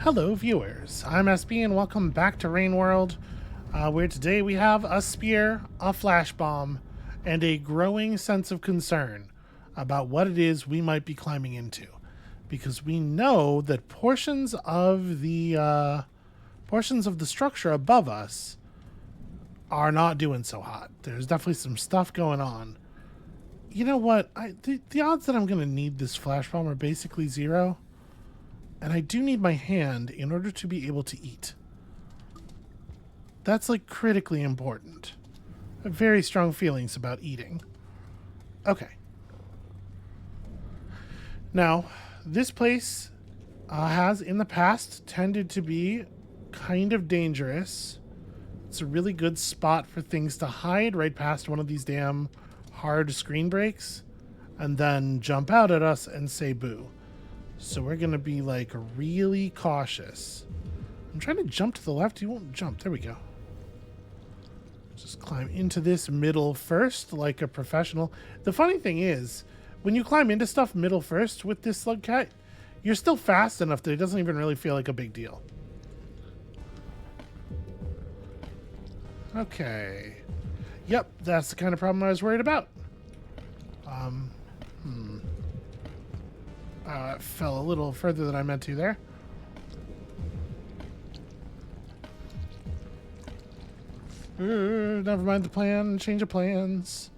Hello viewers, I'm SB and welcome back to Rain World, where today we have a spear, a flash bomb, and a growing sense of concern about what it is we might be climbing into. Because we know that portions of the structure above us are not doing so hot. There's definitely some stuff going on. You know what? The odds that I'm going to need this flash bomb are basically zero. And I do need my hand in order to be able to eat. That's like critically important. I have very strong feelings about eating. Okay. Now, this place has in the past tended to be kind of dangerous. It's a really good spot for things to hide right past one of these damn hard screen breaks and then jump out at us and say boo. So we're going to be like really cautious. I'm trying to jump to the left. You won't jump. There we go. Just climb into this middle first like a professional. The funny thing is, when you climb into stuff middle first with this slugcat, you're still fast enough that it doesn't even really feel like a big deal. Okay. Yep, that's the kind of problem I was worried about. It fell a little further than I meant to there. Never mind the plan. Change of plans.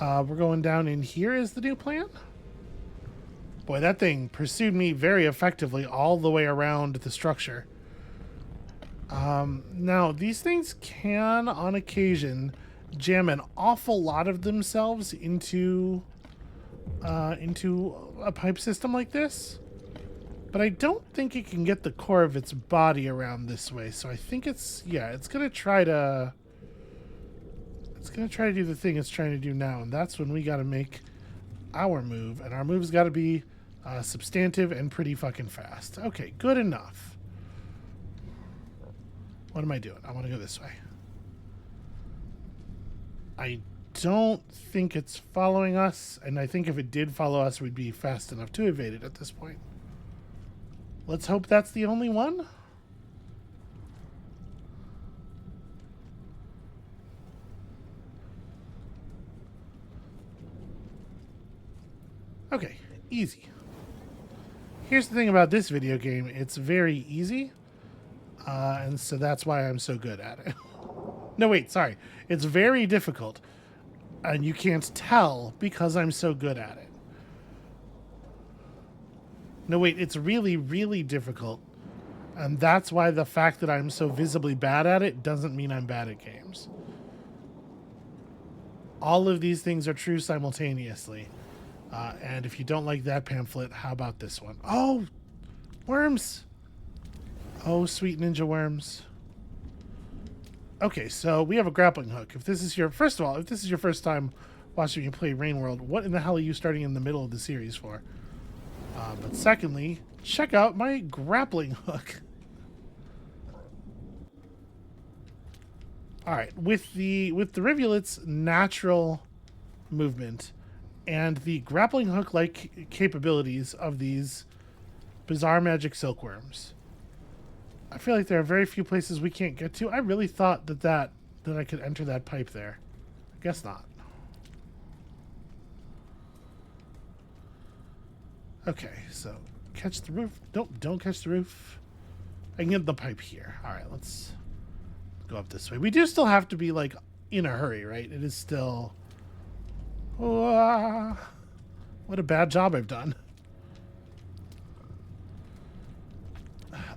We're going down in here is the new plan. Boy, that thing pursued me very effectively all the way around the structure. Now, these things can, on occasion, jam an awful lot of themselves into a pipe system like this, but I don't think it can get the core of its body around this way. So I think it's gonna try to do the thing it's trying to do now, and that's when we got to make our move, and our move's got to be substantive and pretty fucking fast. Okay, good enough. What am I doing? I want to go this way. I don't think it's following us, and I think if it did follow us, we'd be fast enough to evade it at this point. Let's hope that's the only one. Okay, easy. Here's the thing about this video game, it's very easy, and so that's why I'm so good at it. No, wait, sorry. It's very difficult. And you can't tell because I'm so good at it. No, wait, it's really, really difficult. And that's why the fact that I'm so visibly bad at it doesn't mean I'm bad at games. All of these things are true simultaneously. And if you don't like that pamphlet, how about this one? Oh, worms. Oh, sweet ninja worms. Okay, so we have a grappling hook. If this is your first time watching me play Rain World, what in the hell are you starting in the middle of the series for? But secondly, check out my grappling hook. All right, with the rivulet's natural movement and the grappling hook-like capabilities of these bizarre magic silkworms, I feel like there are very few places we can't get to. I really thought that I could enter that pipe there. I guess not. Okay, so catch the roof. Nope, don't catch the roof. I can get the pipe here. All right, let's go up this way. We do still have to be like in a hurry, right? It is still... what a bad job I've done.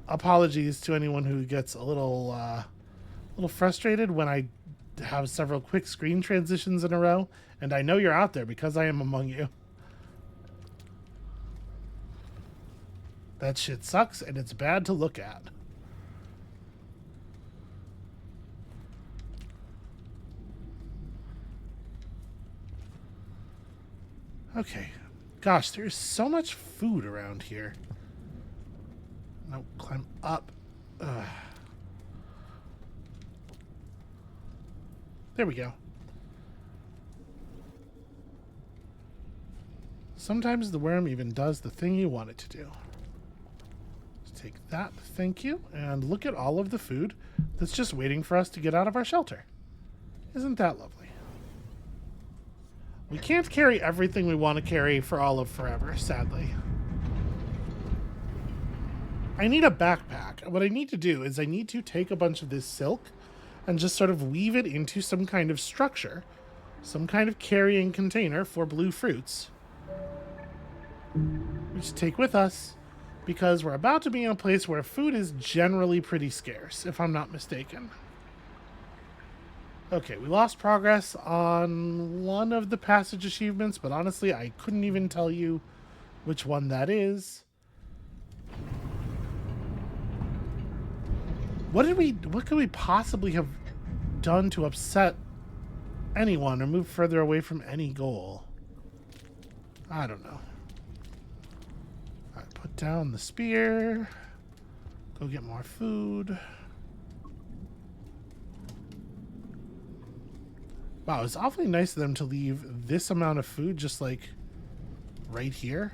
Apologies to anyone who gets a little frustrated when I have several quick screen transitions in a row, and I know you're out there because I am among you. That shit sucks, and it's bad to look at. Okay. Gosh, there's so much food around here. No, climb up. Ugh. There we go. Sometimes the worm even does the thing you want it to do. Take that, thank you. And look at all of the food that's just waiting for us to get out of our shelter. Isn't that lovely? We can't carry everything we want to carry for all of forever, sadly. I need a backpack. What I need to do is I need to take a bunch of this silk and just sort of weave it into some kind of structure, some kind of carrying container for blue fruits. We should take with us because we're about to be in a place where food is generally pretty scarce, if I'm not mistaken. Okay, we lost progress on one of the passage achievements, but honestly, I couldn't even tell you which one that is. What could we possibly have done to upset anyone or move further away from any goal? I don't know. All right, put down the spear. Go get more food. Wow, it's awfully nice of them to leave this amount of food just like right here.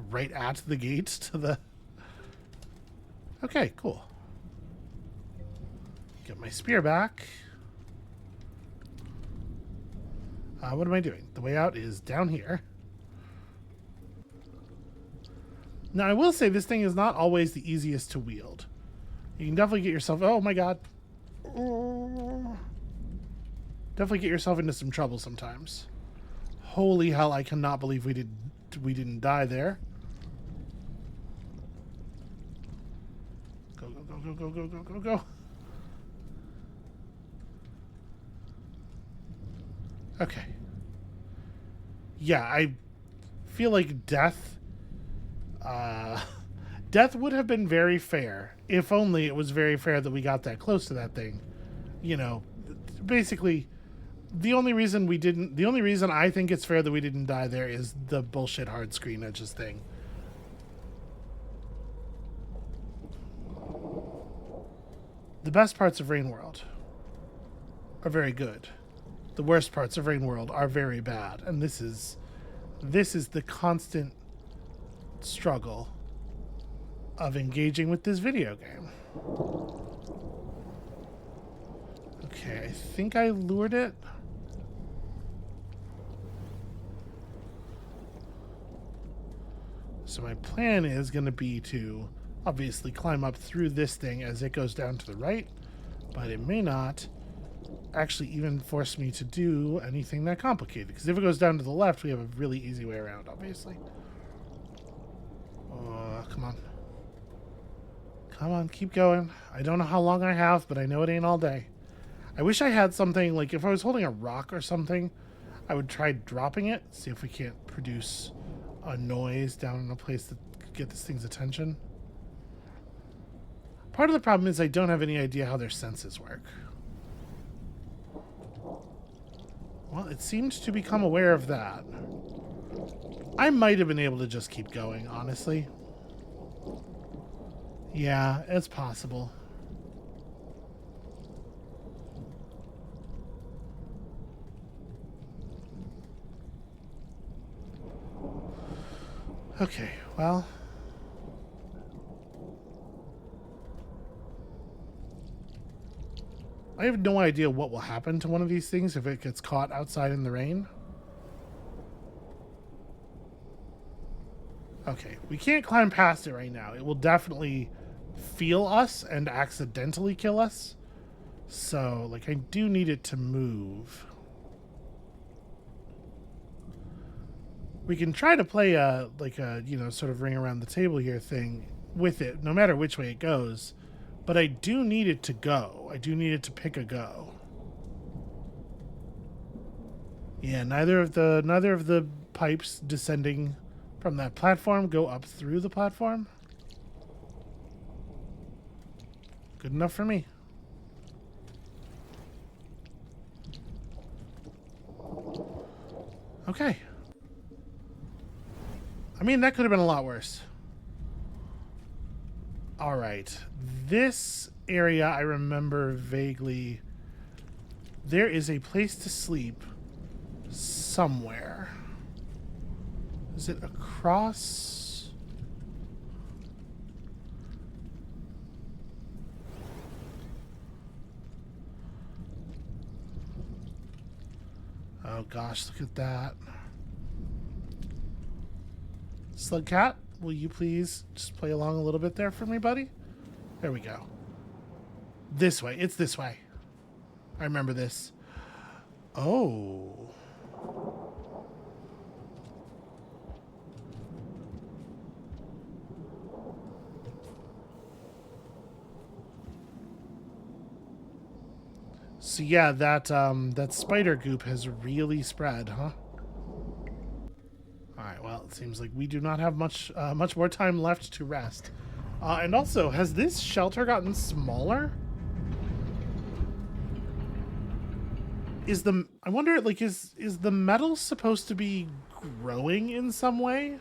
Right at the gate to the... Okay, cool. Get my spear back. What am I doing? The way out is down here. Now, I will say this thing is not always the easiest to wield. You can definitely get yourself... Oh, my God. Definitely get yourself into some trouble sometimes. Holy hell, I cannot believe we didn't die there. Go, go, go, go, go, go, go, go. Okay. Yeah, I feel like death would have been very fair if only it was very fair that we got that close to that thing. You know, basically the only reason I think it's fair that we didn't die there is the bullshit hard screen edges thing. The best parts of Rain World are very good. The worst parts of Rain World are very bad, and this is the constant struggle of engaging with this video game. Okay, I think I lured it. So my plan is going to be to obviously climb up through this thing as it goes down to the right, but it may not actually even force me to do anything that complicated, because if it goes down to the left, we have a really easy way around, obviously. Come on. Come on, keep going. I don't know how long I have, but I know it ain't all day. I wish I had something, like if I was holding a rock or something, I would try dropping it, see if we can't produce a noise down in a place that could get this thing's attention. Part of the problem is I don't have any idea how their senses work. Well, it seemed to become aware of that. I might have been able to just keep going, honestly. Yeah, it's possible. Okay, well... I have no idea what will happen to one of these things if it gets caught outside in the rain. Okay, we can't climb past it right now. It will definitely feel us and accidentally kill us. So, like, I do need it to move. We can try to play a, like a, you know, sort of ring around the table here thing with it, no matter which way it goes. But I do need it to go. I do need it to pick a go. Yeah, neither of the pipes descending from that platform go up through the platform. Good enough for me. Okay. I mean, that could have been a lot worse. All right. This area I remember vaguely. There is a place to sleep somewhere. Is it across? Oh gosh, look at that. Slugcat, will you please just play along a little bit there for me, buddy? There we go. This way. It's this way. I remember this. Oh. So yeah, that spider goop has really spread, huh? All right. Well, it seems like we do not have much more time left to rest. And also, has this shelter gotten smaller? I wonder, like, is the metal supposed to be growing in some way?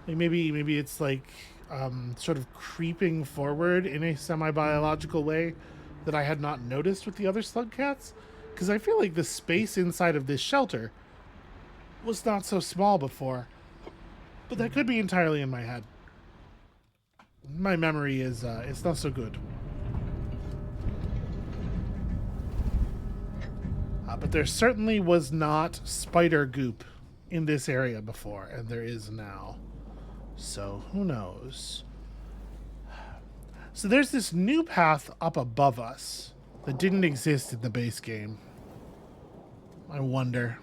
Like maybe it's like sort of creeping forward in a semi-biological way that I had not noticed with the other slugcats? Because I feel like the space inside of this shelter was not so small before. But that could be entirely in my head. My memory is it's not so good. But there certainly was not spider goop in this area before, and there is now. So who knows? So there's this new path up above us that didn't exist in the base game. I wonder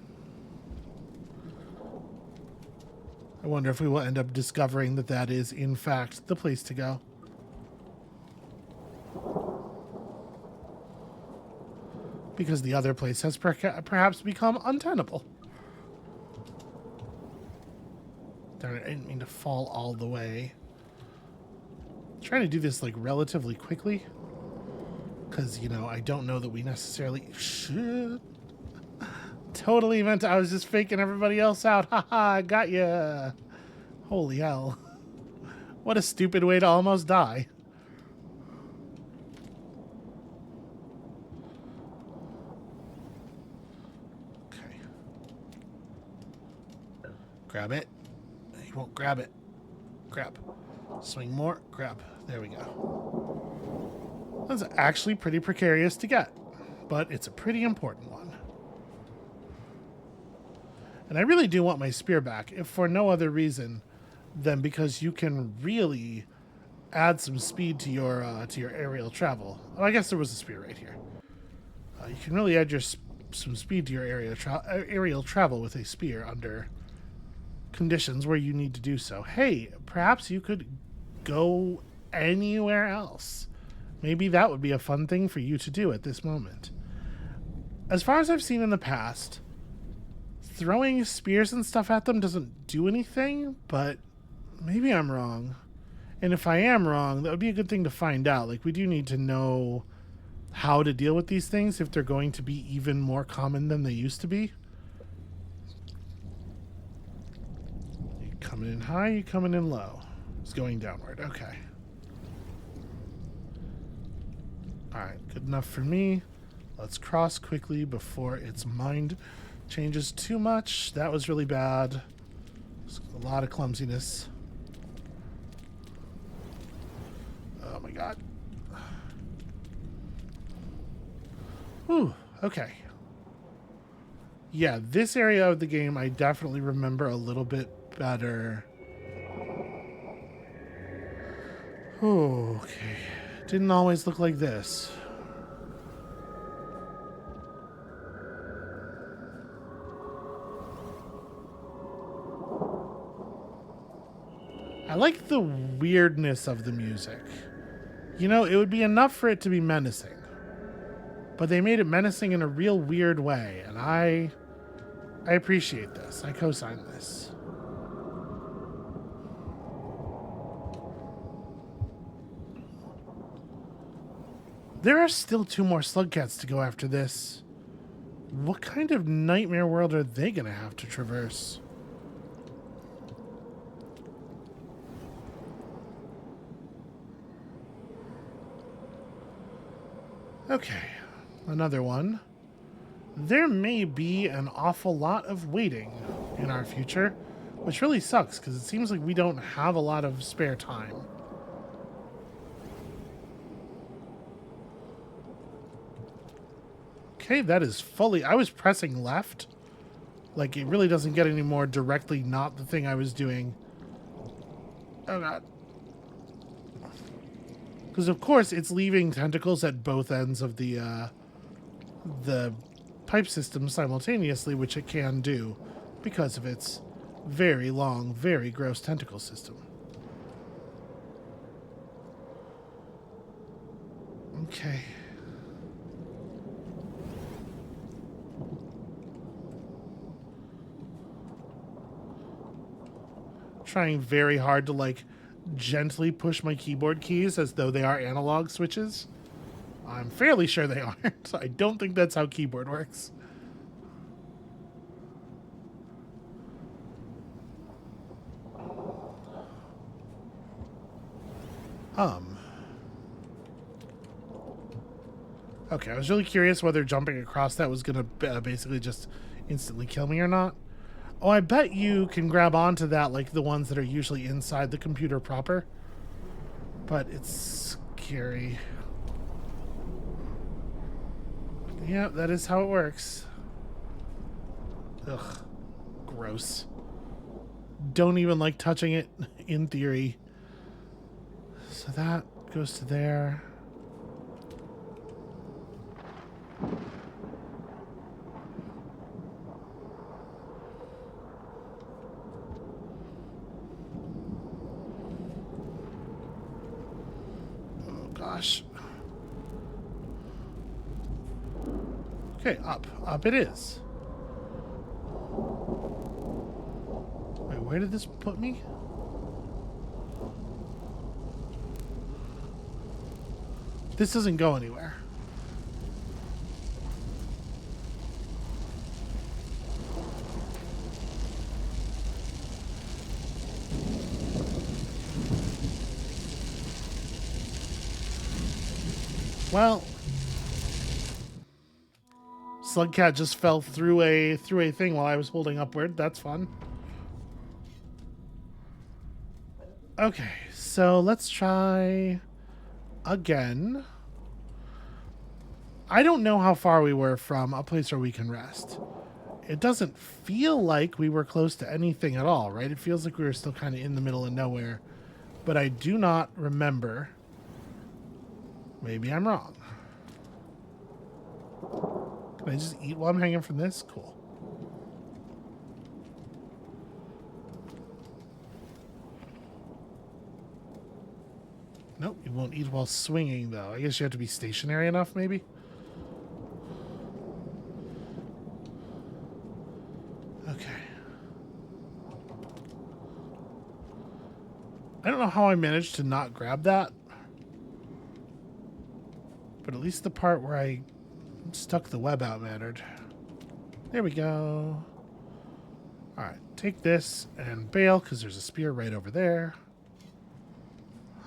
if we will end up discovering that that is, in fact, the place to go. Because the other place has perhaps become untenable. Darn it, I didn't mean to fall all the way. I'm trying to do this, like, relatively quickly. Because, you know, I don't know that we necessarily should. Totally meant I was just faking everybody else out. Haha, got ya. Holy hell. What a stupid way to almost die. Okay. Grab it. You won't grab it. Grab. Swing more. Grab. There we go. That's actually pretty precarious to get, but it's a pretty important one. And I really do want my spear back, if for no other reason than because you can really add some speed to your aerial travel. Oh, I guess there was a spear right here. You can really add some speed to your aerial travel with a spear under conditions where you need to do so. Hey, perhaps you could go anywhere else. Maybe that would be a fun thing for you to do at this moment. As far as I've seen in the past, throwing spears and stuff at them doesn't do anything, but maybe I'm wrong. And if I am wrong, that would be a good thing to find out. Like, we do need to know how to deal with these things if they're going to be even more common than they used to be. You coming in high, you coming in low. It's going downward. Okay. Alright, good enough for me. Let's cross quickly before its mind changes too much. That was really bad. A lot of clumsiness. Oh my god. Whew, okay. Yeah, this area of the game I definitely remember a little bit better. Oh, okay. Didn't always look like this. I like the weirdness of the music. You know, it would be enough for it to be menacing. But they made it menacing in a real weird way, and I appreciate this. I co-sign this. There are still 2 more slugcats to go after this. What kind of nightmare world are they going to have to traverse? Okay, another one. There may be an awful lot of waiting in our future, which really sucks because it seems like we don't have a lot of spare time. Okay, that is fully... I was pressing left Like, it really doesn't get any more directly not the thing I was doing. Oh, God. Because, of course, it's leaving tentacles at both ends of the pipe system simultaneously, which it can do because of its very long, very gross tentacle system. Okay. Trying very hard to, like, gently push my keyboard keys as though they are analog switches. I'm fairly sure they aren't. I don't think that's how keyboard works. Okay, I was really curious whether jumping across that was going to basically just instantly kill me or not. Oh, I bet you can grab onto that like the ones that are usually inside the computer proper. But it's scary. Yeah, that is how it works. Ugh. Gross. Don't even like touching it in theory. So that goes to there. Oh gosh. Okay, up. Up it is. Wait, where did this put me? This doesn't go anywhere. Well, slugcat just fell through a thing while I was holding upward. That's fun. Okay, so let's try again. I don't know how far we were from a place where we can rest. It doesn't feel like we were close to anything at all, right? It feels like we were still kind of in the middle of nowhere. But I do not remember. Maybe I'm wrong. Can I just eat while I'm hanging from this? Cool. Nope, you won't eat while swinging, though. I guess you have to be stationary enough, maybe? Okay. I don't know how I managed to not grab that. But at least the part where I stuck the web out mattered. There we go. Alright, take this and bail, because there's a spear right over there.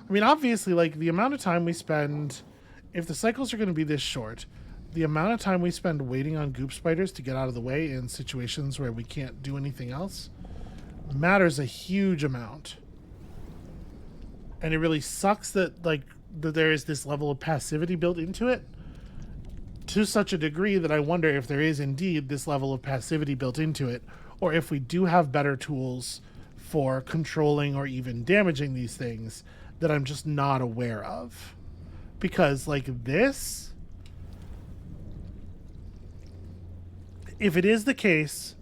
I mean, obviously, like, the amount of time we spend... If the cycles are going to be this short, the amount of time we spend waiting on goop spiders to get out of the way in situations where we can't do anything else matters a huge amount. And it really sucks that, like, that there is this level of passivity built into it to such a degree that I wonder if there is indeed this level of passivity built into it, or if we do have better tools for controlling or even damaging these things that I'm just not aware of. Because, like, this, if it is the case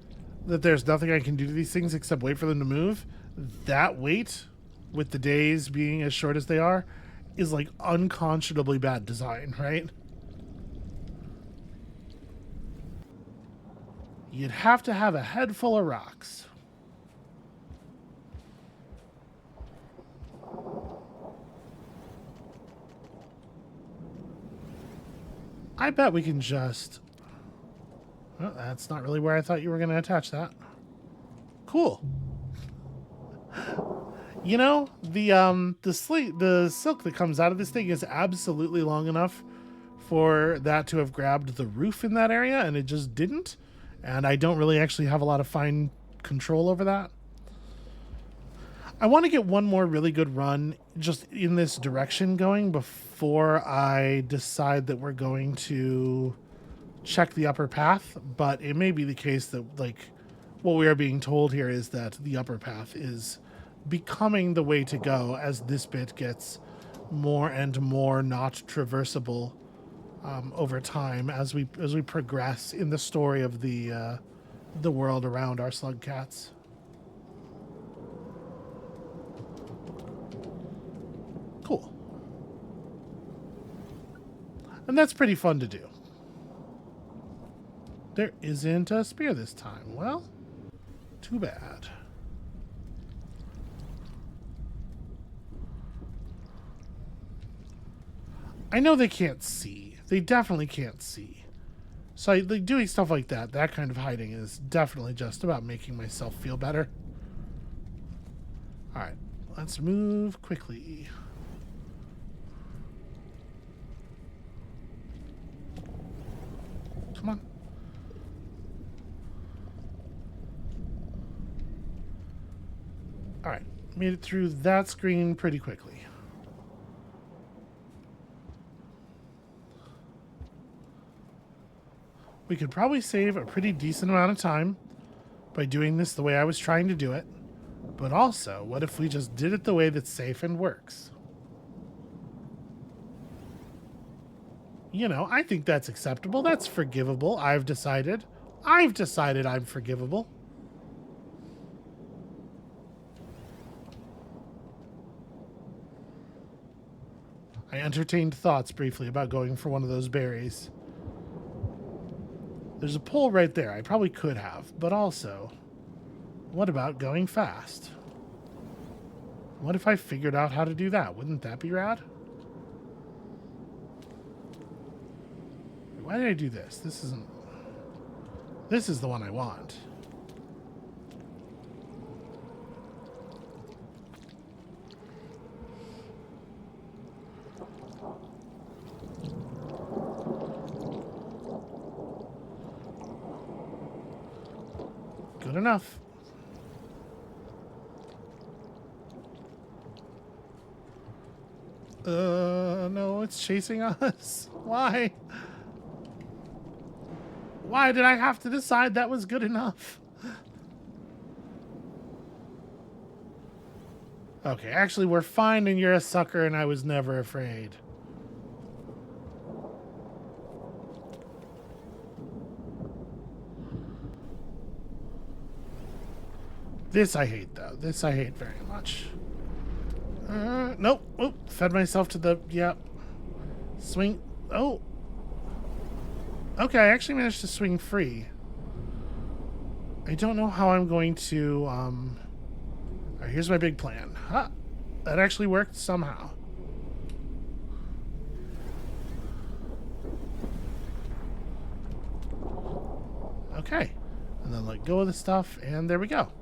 that there's nothing I can do to these things except wait for them to move, that wait, with the days being as short as they are, is like unconscionably bad design, right? You'd have to have a head full of rocks. I bet we can just... Well, that's not really where I thought you were going to attach that. Cool. You know, the silk that comes out of this thing is absolutely long enough for that to have grabbed the roof in that area, and it just didn't. And I don't really actually have a lot of fine control over that. I want to get one more really good run just in this direction going before I decide that we're going to check the upper path. But it may be the case that, like, what we are being told here is that the upper path is becoming the way to go as this bit gets more and more not traversable over time as we progress in the story of the world around our slugcats. Cool. And that's pretty fun to do. There isn't a spear this time. Well, too bad. I know they can't see. They definitely can't see. So like, doing stuff like that kind of hiding is definitely just about making myself feel better. Alright, let's move quickly. Come on. Alright, made it through that screen pretty quickly. We could probably save a pretty decent amount of time by doing this the way I was trying to do it. But also, what if we just did it the way that's safe and works? You know, I think that's acceptable. That's forgivable. I've decided I'm forgivable. I entertained thoughts briefly about going for one of those berries. There's a pole right there. I probably could have. But also, what about going fast? What if I figured out how to do that? Wouldn't that be rad? Why did I do this? This isn't... This is the one I want. Good enough. No, it's chasing us. Why? Why did I have to decide that was good enough? Okay, actually, we're fine and you're a sucker and I was never afraid. This I hate, though. This I hate very much. Nope. Oh, fed myself to the... Yeah. Swing. Oh. Okay, I actually managed to swing free. I don't know how I'm going to... Alright, here's my big plan. Huh. That actually worked somehow. Okay. And then let go of the stuff, and there we go.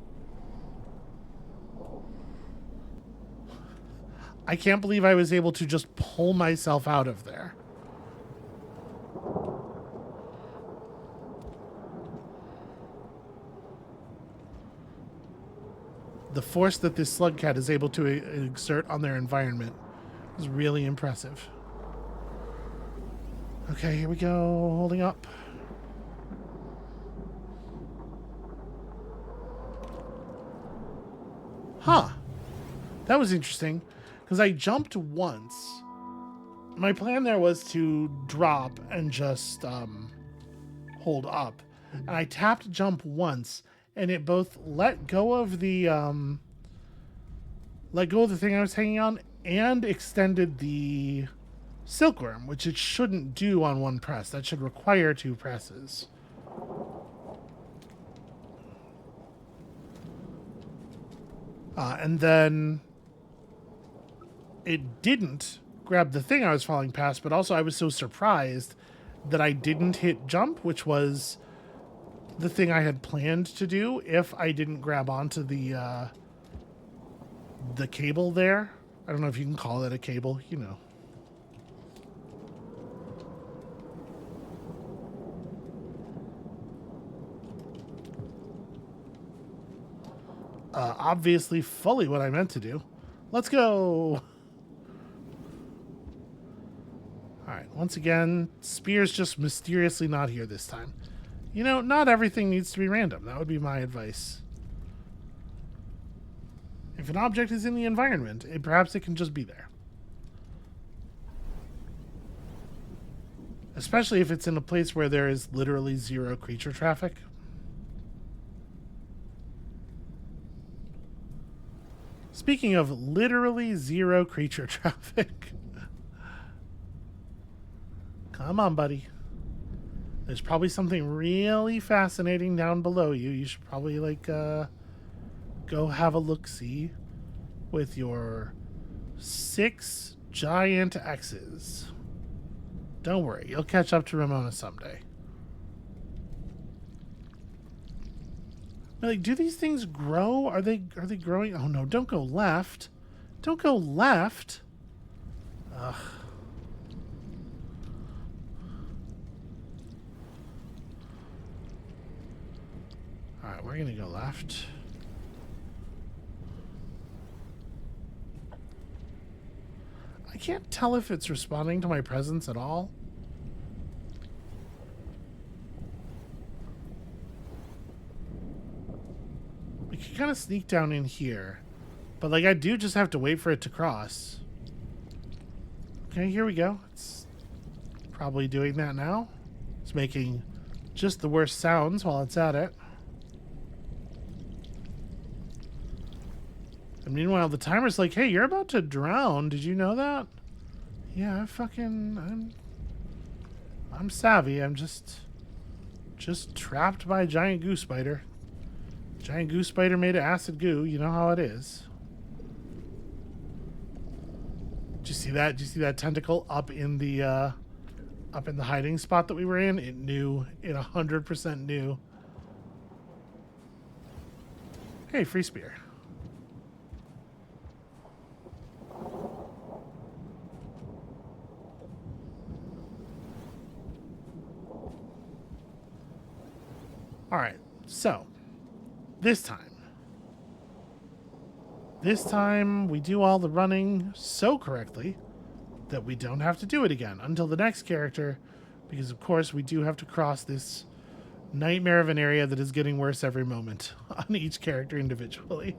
I can't believe I was able to just pull myself out of there. The force that this slugcat is able to exert on their environment is really impressive. Okay, here we go. Holding up. Huh. That was interesting. Because I jumped once. My plan there was to drop and just hold up. And I tapped jump once, and it both let go of the thing I was hanging on and extended the silkworm, which it shouldn't do on one press. That should require 2 presses. And then it didn't grab the thing I was falling past, but also I was so surprised that I didn't hit jump, which was the thing I had planned to do if I didn't grab onto the cable there. I don't know if you can call it a cable, you know. Obviously fully what I meant to do. Let's go! Alright, once again, spear's just mysteriously not here this time. You know, not everything needs to be random. That would be my advice. If an object is in the environment, perhaps it can just be there. Especially if it's in a place where there is literally zero creature traffic. Speaking of literally zero creature traffic. Come on, buddy. There's probably something really fascinating down below you. You should probably, like, go have a look-see with your 6 giant X's. Don't worry, you'll catch up to Ramona someday. Like, do these things grow? Are they growing? Oh no, don't go left. Don't go left. Ugh. Alright, we're gonna go left. I can't tell if it's responding to my presence at all. We can kind of sneak down in here. But, like, I do just have to wait for it to cross. Okay, here we go. It's probably doing that now. It's making just the worst sounds while it's at it. And meanwhile, the timer's like, hey, you're about to drown. Did you know that? Yeah, I'm savvy. I'm just trapped by a giant goo spider. Giant goo spider made of acid goo. You know how it is. Did you see that? Did you see that tentacle up in the hiding spot that we were in? It knew. It 100% knew. Hey, free spear. All right, so this time we do all the running so correctly that we don't have to do it again until the next character, because of course we do have to cross this nightmare of an area that is getting worse every moment on each character individually.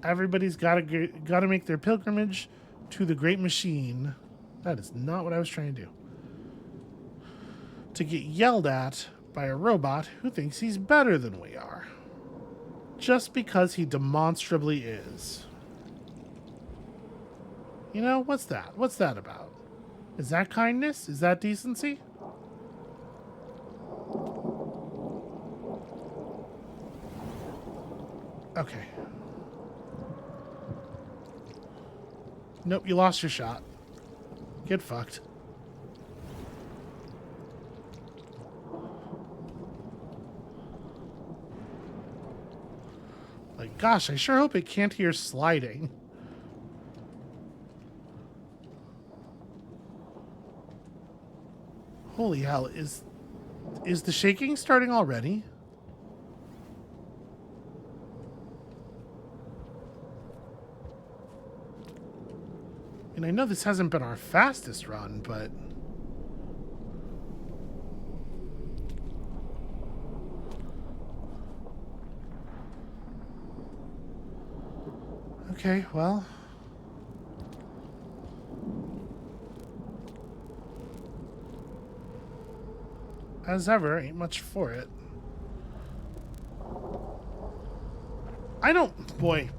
Everybody's got to make their pilgrimage to the great machine. That is not what I was trying to do. To get yelled at by a robot who thinks he's better than we are. Just because he demonstrably is. You know, what's that? What's that about? Is that kindness? Is that decency? Okay. Nope, you lost your shot. Get fucked. Like, gosh, I sure hope it can't hear sliding. Holy hell, is the shaking starting already? And I know this hasn't been our fastest run, but... Okay, well... As ever, ain't much for it. I don't... Boy,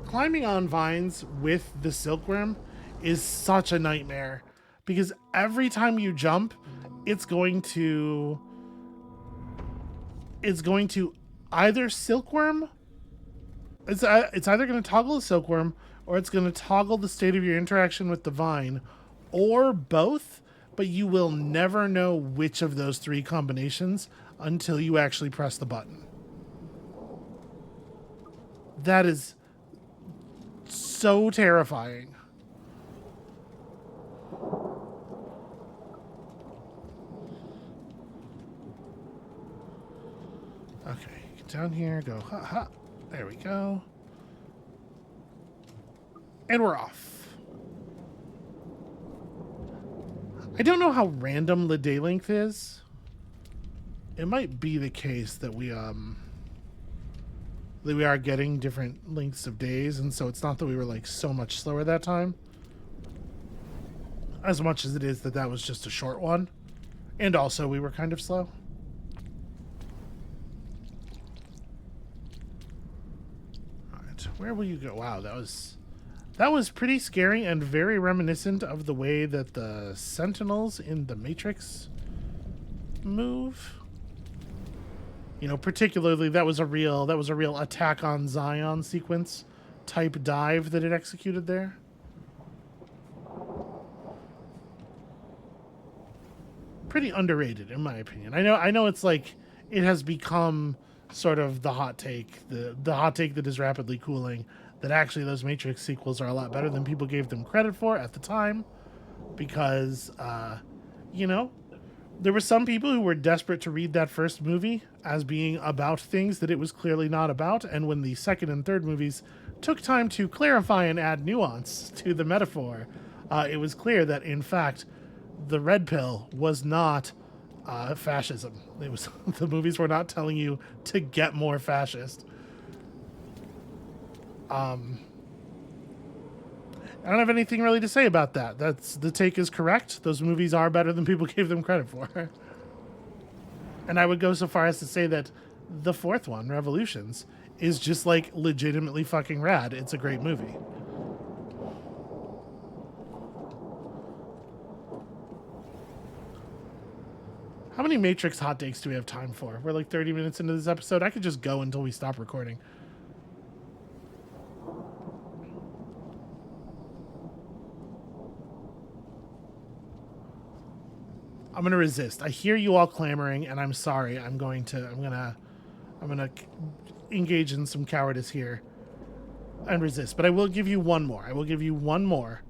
climbing on vines with the silkworm is such a nightmare, because every time you jump, it's going to either silkworm, it's either going to toggle the silkworm, or it's going to toggle the state of your interaction with the vine, or both, but you will never know which of those three combinations until you actually press the button. That is so terrifying. Okay, get down here, go ha ha. There we go. And we're off. I don't know how random the day length is. It might be the case that we are getting different lengths of days, and so it's not that we were like so much slower that time, as much as it is that that was just a short one, and also we were kind of slow. All right, where will you go? Wow, that was pretty scary and very reminiscent of the way that the Sentinels in the Matrix move. You know, particularly that was a real Attack on Zion sequence type dive that it executed there. Pretty underrated in my opinion. I know it's like it has become sort of the hot take, the hot take that is rapidly cooling, that actually those Matrix sequels are a lot better than people gave them credit for at the time, because you know, there were some people who were desperate to read that first movie as being about things that it was clearly not about, and when the second and third movies took time to clarify and add nuance to the metaphor, it was clear that, in fact, the red pill was not fascism. It was the movies were not telling you to get more fascist. I don't have anything really to say about that. The take is correct. Those movies are better than people gave them credit for. And I would go so far as to say that the fourth one, Revolutions, is just like legitimately fucking rad. It's a great movie. How many Matrix hot takes do we have time for? We're like 30 minutes into this episode. I could just go until we stop recording. I'm gonna resist. I hear you all clamoring, and I'm sorry. I'm gonna engage in some cowardice here and resist. But I will give you one more.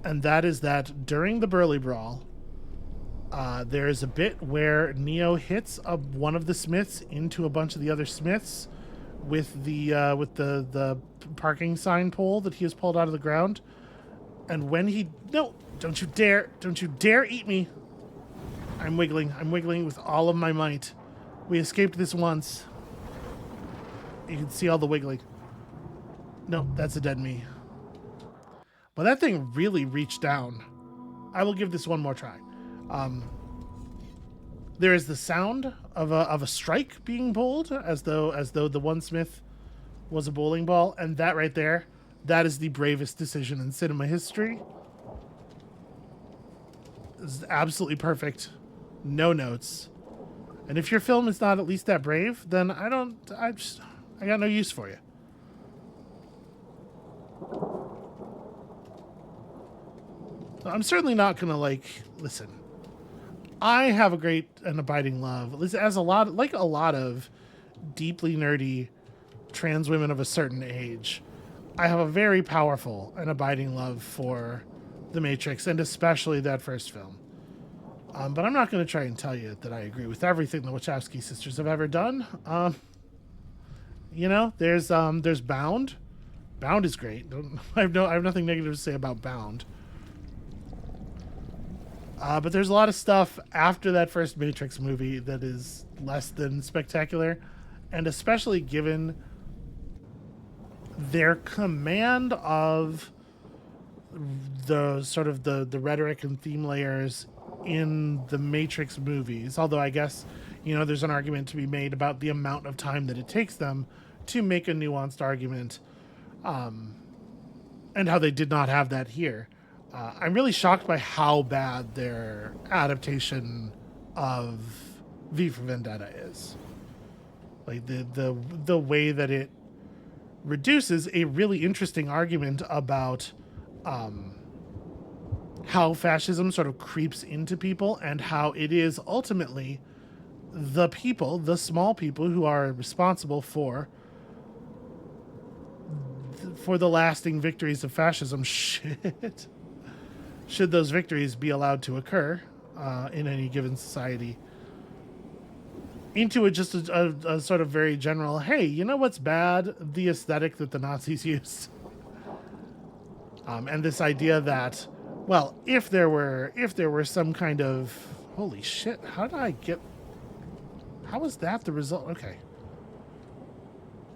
And that is that during the Burly Brawl, there is a bit where Neo hits one of the Smiths into a bunch of the other Smiths with the parking sign pole that he has pulled out of the ground. And when he don't you dare eat me. I'm wiggling with all of my might. We escaped this once. You can see all the wiggling. No, that's a dead me. But that thing really reached down. I will give this one more try. There is the sound of a strike being pulled, as though the one Smith was a bowling ball, and that right there, that is the bravest decision in cinema history. This is absolutely perfect. No notes. And if your film is not at least that brave, then I got no use for you. So I'm certainly not gonna listen. I have a great and abiding love, as a lot of deeply nerdy trans women of a certain age. I have a very powerful and abiding love for The Matrix, and especially that first film. But I'm not going to try and tell you that I agree with everything the Wachowski sisters have ever done. You know, there's Bound. Bound is great. I have nothing negative to say about Bound. But there's a lot of stuff after that first Matrix movie that is less than spectacular, and especially given their command of the sort of the rhetoric and theme layers in the Matrix movies. Although I guess, you know, there's an argument to be made about the amount of time that it takes them to make a nuanced argument, and how they did not have that here. I'm really shocked by how bad their adaptation of V for Vendetta is. Like the way that it reduces a really interesting argument about how fascism sort of creeps into people, and how it is ultimately the people, the small people, who are responsible for the lasting victories of fascism. Shit. Should those victories be allowed to occur in any given society. Into just a sort of very general, hey, you know what's bad? The aesthetic that the Nazis used. And this idea that Well, if there were some kind of, holy shit, how did I get, how was that the result? Okay.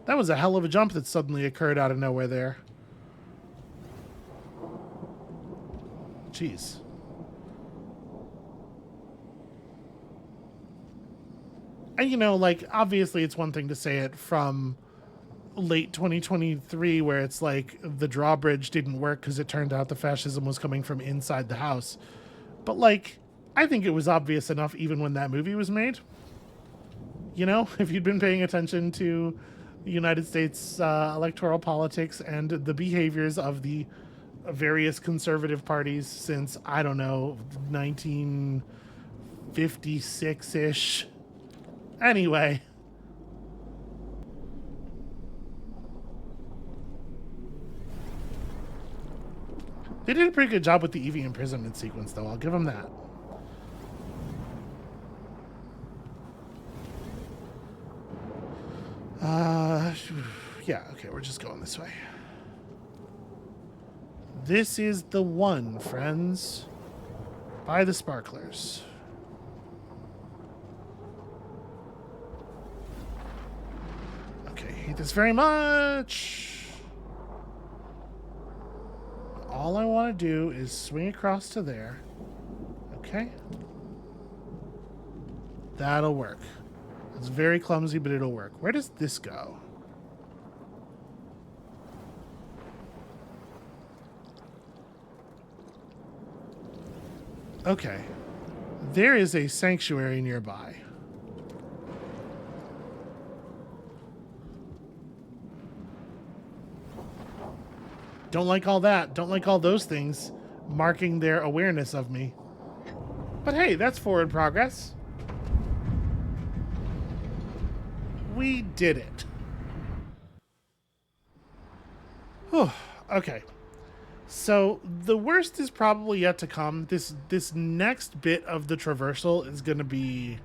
That was a hell of a jump that suddenly occurred out of nowhere there. Jeez. And, you know, like, obviously it's one thing to say it from late 2023 where it's like the drawbridge didn't work because it turned out the fascism was coming from inside the house. But, like, I think it was obvious enough even when that movie was made. You know, if you'd been paying attention to the United States electoral politics and the behaviors of the various conservative parties since, I don't know, 1956-ish. Anyway. They did a pretty good job with the Evie imprisonment sequence, though. I'll give them that. Yeah, okay, we're just going this way. This is the one, friends. By the sparklers. Okay, hate this very much. All I want to do is swing across to there. Okay. That'll work. It's very clumsy, but it'll work. Where does this go? Okay. There is a sanctuary nearby. Don't like all that. Don't like all those things marking their awareness of me. But hey, that's forward progress. We did it. Whew. Okay. So the worst is probably yet to come. This next bit of the traversal is gonna be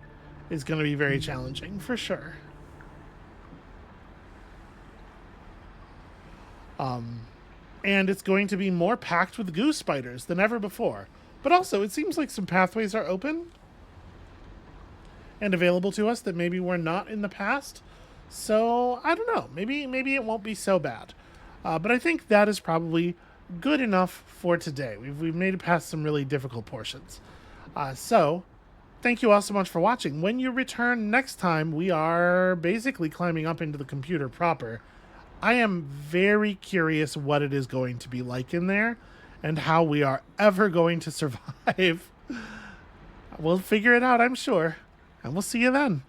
very challenging for sure. And it's going to be more packed with goose spiders than ever before. But also, it seems like some pathways are open and available to us that maybe were not in the past. So I don't know. Maybe it won't be so bad. But I think that is probably good enough for today. We've made it past some really difficult portions. So thank you all so much for watching. When you return next time, we are basically climbing up into the computer proper. I am very curious what it is going to be like in there and how we are ever going to survive. We'll figure it out, I'm sure. And we'll see you then.